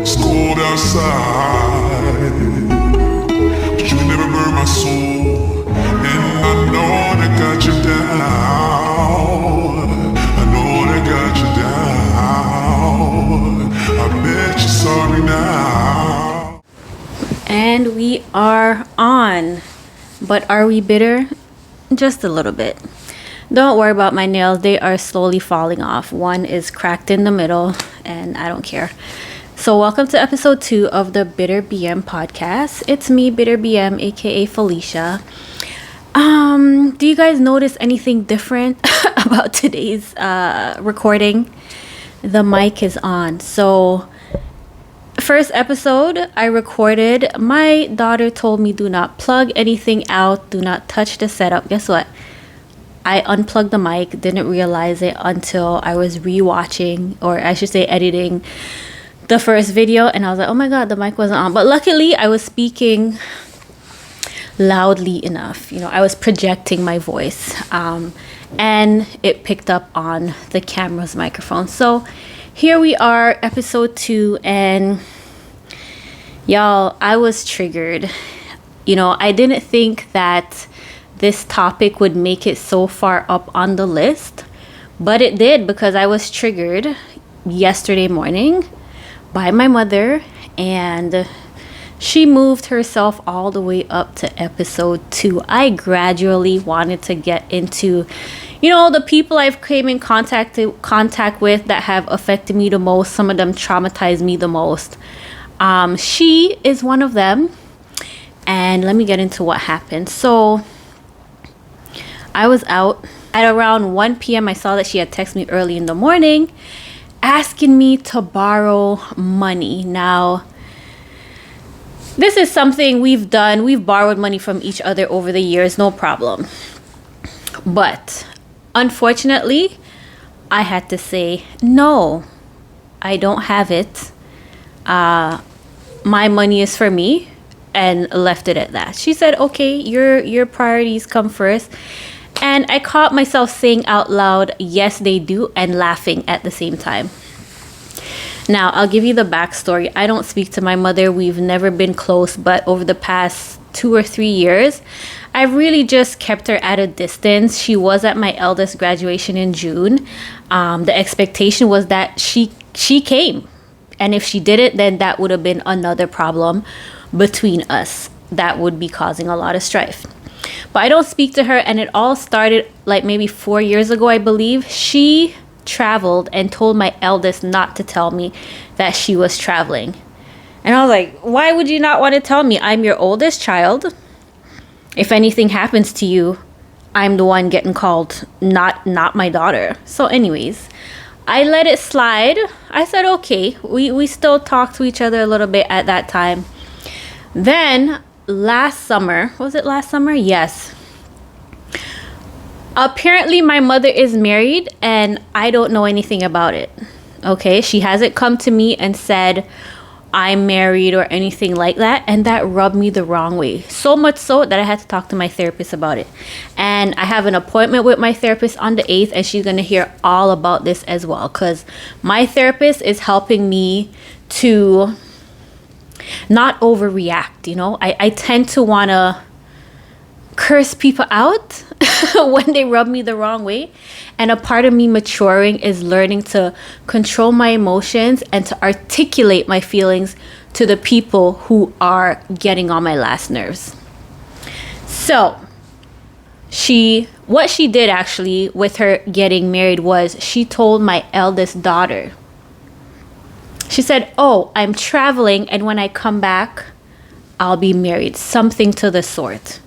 It's cold outside, but you never burn my soul. And I know that got you down. I know that got you down. I bet you're sorry now. And we are on. But are we bitter? Just a little bit. Don't worry about my nails. They are slowly falling off. One is cracked in the middle, and I don't care. So welcome to episode 2 of the Bitter BM podcast. It's me, Bitter BM, aka Felicia. Do you guys notice anything different about today's recording? The mic is on. So first episode I recorded, my daughter told me do not plug anything out, do not touch the setup. Guess what? I unplugged the mic, didn't realize it until I was rewatching, or I should say editing the first video, and I was like, oh my god, the mic wasn't on. But luckily I was speaking loudly enough. I was projecting my voice, and it picked up on the camera's microphone. So here we are, episode 2, and y'all, I was triggered. I didn't think that this topic would make it so far up on the list, but it did, because I was triggered yesterday morning by my mother, and she moved herself all the way up to episode 2. I gradually wanted to get into, the people I've came in contact with that have affected me the most. Some of them traumatized me the most. She is one of them, and let me get into what happened. So I was out at around 1 p.m. I saw that she had texted me early in the morning asking me to borrow money. Now, this is something we've done. We've borrowed money from each other over the years, no problem. But unfortunately, I had to say, no, I don't have it. My money is for me, and left it at that. She said, okay, your priorities come first. And I caught myself saying out loud, yes, they do, and laughing at the same time. Now, I'll give you the backstory. I don't speak to my mother. We've never been close, but over the past 2 or 3 years, I've really just kept her at a distance. She was at my eldest graduation in June. The expectation was that she came. And if she didn't, then that would have been another problem between us that would be causing a lot of strife. But I don't speak to her, and it all started like maybe 4 years ago, I believe. She traveled and told my eldest not to tell me that she was traveling. And I was like, why would you not want to tell me? I'm your oldest child. If anything happens to you, I'm the one getting called, not my daughter. So anyways, I let it slide. I said, okay. We still talked to each other a little bit at that time. Then last summer, was it last summer? Yes. Apparently my mother is married, and I don't know anything about it. Okay, she hasn't come to me and said I'm married or anything like that, and that rubbed me the wrong way. So much so that I had to talk to my therapist about it. And I have an appointment with my therapist on the 8th, and she's going to hear all about this as well, because my therapist is helping me to not overreact. I tend to want to curse people out when they rub me the wrong way, and a part of me maturing is learning to control my emotions and to articulate my feelings to the people who are getting on my last nerves. So what she did actually with her getting married was she told my eldest daughter, she said, oh, I'm traveling, and when I come back, I'll be married. Something to the sort.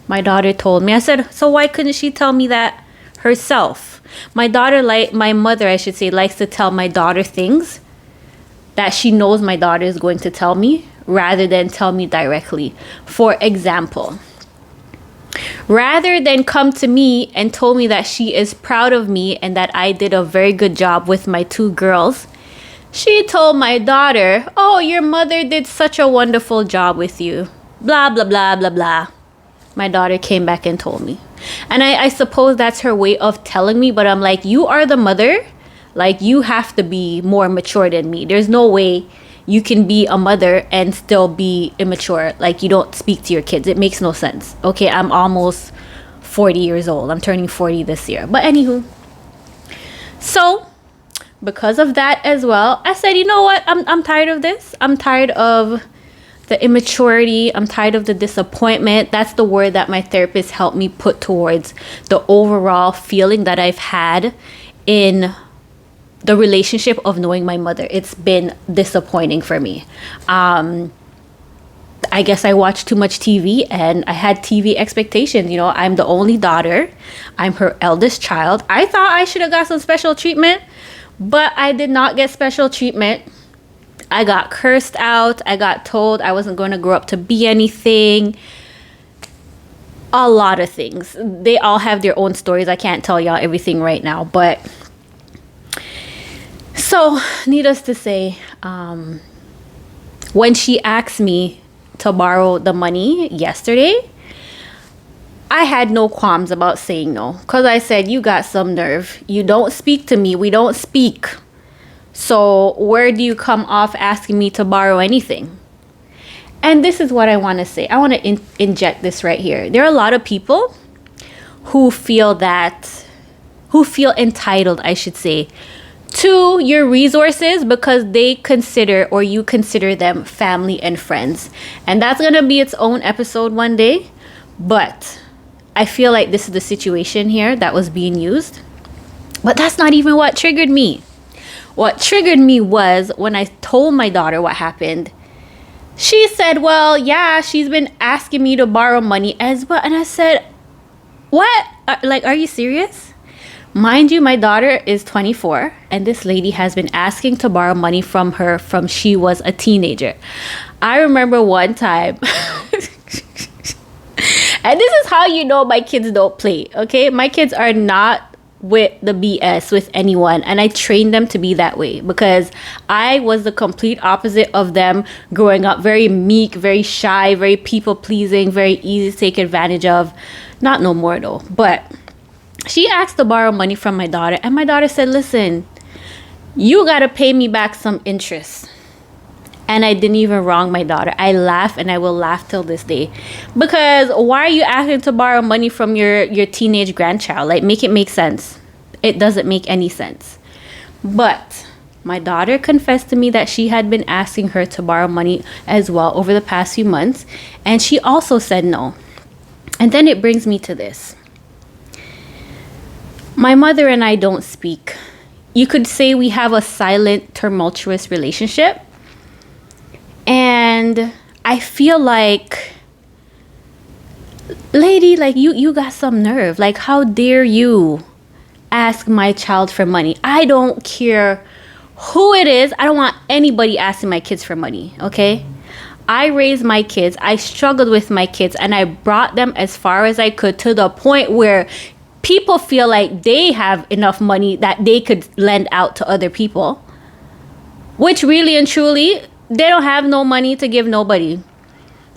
My daughter told me. I said, so why couldn't she tell me that herself? My mother, I should say, likes to tell my daughter things that she knows my daughter is going to tell me, rather than tell me directly. For example, rather than come to me and told me that she is proud of me and that I did a very good job with my 2 girls, she told my daughter, oh, your mother did such a wonderful job with you. Blah, blah, blah, blah, blah. My daughter came back and told me. And I suppose that's her way of telling me, but I'm like, you are the mother. Like, you have to be more mature than me. There's no way you can be a mother and still be immature. Like, you don't speak to your kids. It makes no sense. Okay, I'm almost 40 years old. I'm turning 40 this year. But anywho, so because of that as well, I said, you know what? I'm tired of this. I'm tired of the immaturity. I'm tired of the disappointment. That's the word that my therapist helped me put towards the overall feeling that I've had in the relationship of knowing my mother. It's been disappointing for me. I guess I watched too much TV and I had TV expectations. You know, I'm the only daughter. I'm her eldest child. I thought I should have got some special treatment, but I did not get special treatment. I got cursed out. I got told I wasn't going to grow up to be anything. A lot of things. They all have their own stories. I can't tell y'all everything right now, but so needless to say, when she asked me to borrow the money yesterday, I had no qualms about saying no, because I said, you got some nerve. You don't speak to me. We don't speak. So where do you come off asking me to borrow anything? And this is what I want to say. I want to inject this right here. There are a lot of people who feel entitled, I should say, to your resources because they consider, or you consider them, family and friends. And that's going to be its own episode one day. But I feel like this is the situation here that was being used. But that's not even what triggered me. What triggered me was when I told my daughter what happened. She said, well, yeah, she's been asking me to borrow money as well. And I said, what? Are you serious? Mind you, my daughter is 24, and this lady has been asking to borrow money from her from she was a teenager. I remember one time, and this is how you know my kids don't play, okay? My kids are not with the BS with anyone, and I trained them to be that way because I was the complete opposite of them growing up. Very meek, very shy, very people-pleasing, very easy to take advantage of. Not no more though, but she asked to borrow money from my daughter, and my daughter said, listen, you got to pay me back some interest. And I didn't even wrong my daughter. I laugh, and I will laugh till this day. Because why are you asking to borrow money from your teenage grandchild? Like, make it make sense. It doesn't make any sense. But my daughter confessed to me that she had been asking her to borrow money as well over the past few months. And she also said no. And then it brings me to this. My mother and I don't speak. You could say we have a silent, tumultuous relationship. And I feel like, lady, like you got some nerve. Like, how dare you ask my child for money? I don't care who it is. I don't want anybody asking my kids for money, okay? I raised my kids. I struggled with my kids, and I brought them as far as I could to the point where people feel like they have enough money that they could lend out to other people, which really and truly, they don't have no money to give nobody.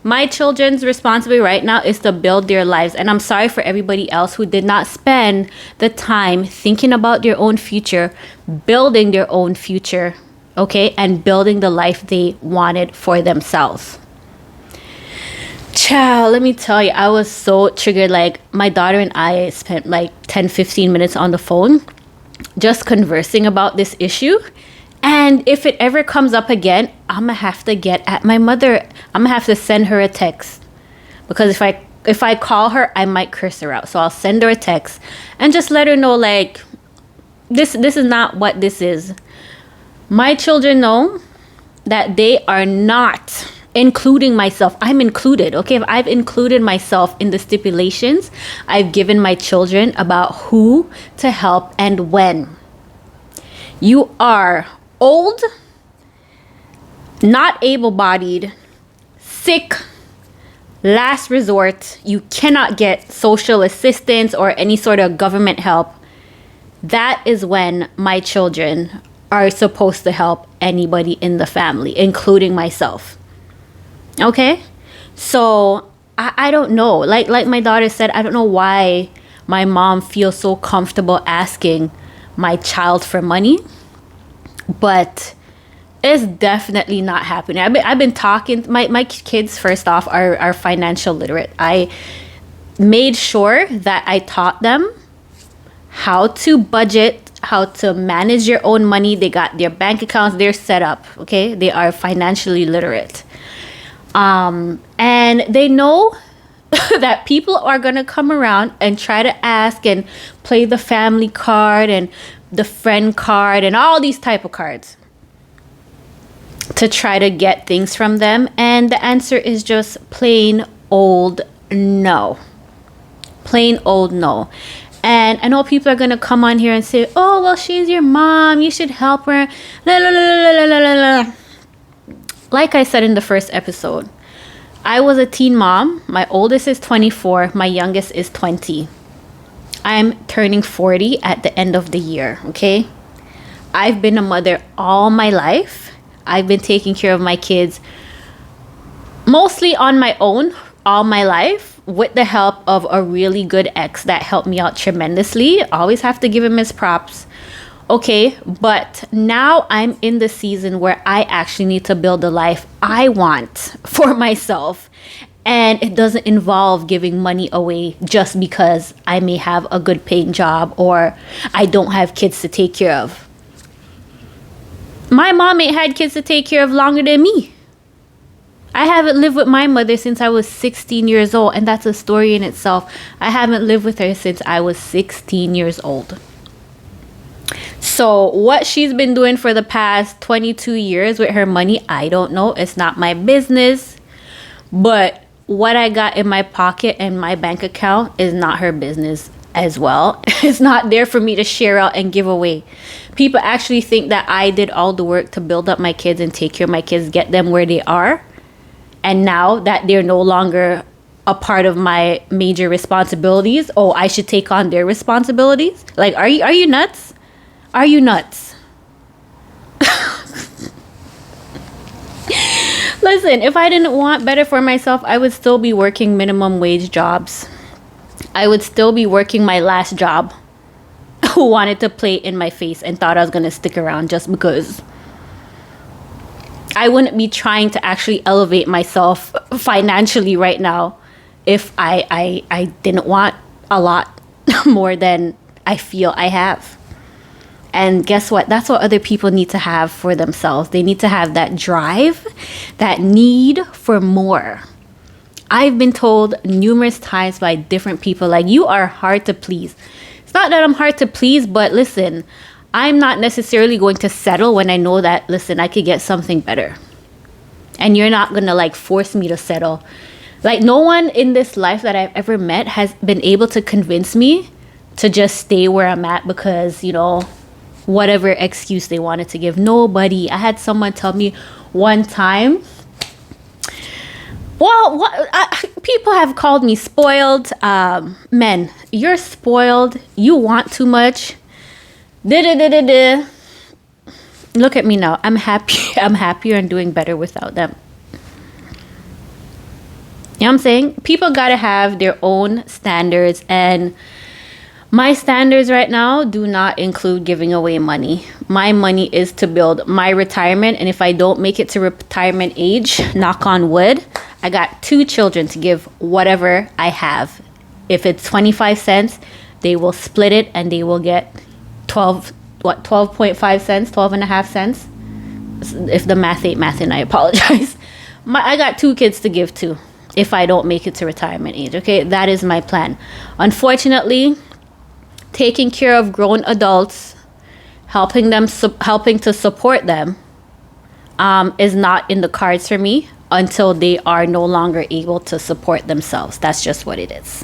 My children's responsibility right now is to build their lives. And I'm sorry for everybody else who did not spend the time thinking about their own future, building their own future, okay, and building the life they wanted for themselves. Child, let me tell you, I was so triggered. Like, my daughter and I spent like 10-15 minutes on the phone just conversing about this issue. And if it ever comes up again, I'm gonna have to get at my mother. I'm gonna have to send her a text, because if I call her, I might curse her out. So I'll send her a text and just let her know, like, this is not what this is. My children know that they are not, including myself. I'm included, okay? If I've included myself in the stipulations I've given my children about who to help and when. You are old, not able-bodied, sick, last resort, you cannot get social assistance or any sort of government help. That is when my children are supposed to help anybody in the family, including myself. Okay? So I don't know. Like my daughter said, I don't know why my mom feels so comfortable asking my child for money. But It's definitely not happening. I've been talking. My kids, first off, are financial literate. I made sure that I taught them how to budget, how to manage your own money. They got their bank accounts, they're set up. Okay, they are financially literate, and they know that people are gonna come around and try to ask and play the family card and the friend card and all these type of cards to try to get things from them. And the answer is just plain old no. Plain old no. And I know people are going to come on here and say, oh, well, she's your mom, you should help her. La, la, la, la, la, la, la, la. Like I said in the first episode, I was a teen mom. My oldest is 24. My youngest is 20. I'm turning 40 at the end of the year, okay? I've been a mother all my life. I've been taking care of my kids mostly on my own all my life with the help of a really good ex that helped me out tremendously. Always have to give him his props. Okay, but now I'm in the season where I actually need to build the life I want for myself. And it doesn't involve giving money away just because I may have a good paying job or I don't have kids to take care of. My mom ain't had kids to take care of longer than me. I haven't lived with my mother since I was 16 years old, and that's a story in itself. I haven't lived with her since I was 16 years old. So what she's been doing for the past 22 years with her money, I don't know. It's not my business. But what I got in my pocket and my bank account is not her business as well. It's not there for me to share out and give away. People actually think that I did all the work to build up my kids and take care of my kids, get them where they are. And now that they're no longer a part of my major responsibilities, oh, I should take on their responsibilities? Like, are you nuts? Are you nuts? Listen, if I didn't want better for myself, I would still be working minimum wage jobs. I would still be working my last job. Who wanted to play in my face and thought I was going to stick around just because. I wouldn't be trying to actually elevate myself financially right now if I didn't want a lot more than I feel I have. And guess what? That's what other people need to have for themselves. They need to have that drive, that need for more. I've been told numerous times by different people, like, you are hard to please. It's not that I'm hard to please, but listen, I'm not necessarily going to settle when I know that, listen, I could get something better. And you're not going to like force me to settle. Like, no one in this life that I've ever met has been able to convince me to just stay where I'm at because, you know, whatever excuse they wanted to give. Nobody. I had someone tell me one time, well, people have called me spoiled. Men, you're spoiled. You want too much. Da-da-da-da-da. Look at me now. I'm happy. I'm happier and doing better without them. You know what I'm saying? People got to have their own standards. And my standards right now do not include giving away money. My money is to build my retirement. And if I don't make it to retirement age, knock on wood, I got 2 children to give whatever I have. If it's 25 cents, they will split it and they will get 12.5 cents, 12 and a half cents. If the math ain't math, and I apologize. I got 2 kids to give to if I don't make it to retirement age. Okay, that is my plan. Unfortunately, taking care of grown adults, helping to support them, is not in the cards for me until they are no longer able to support themselves. That's just what it is.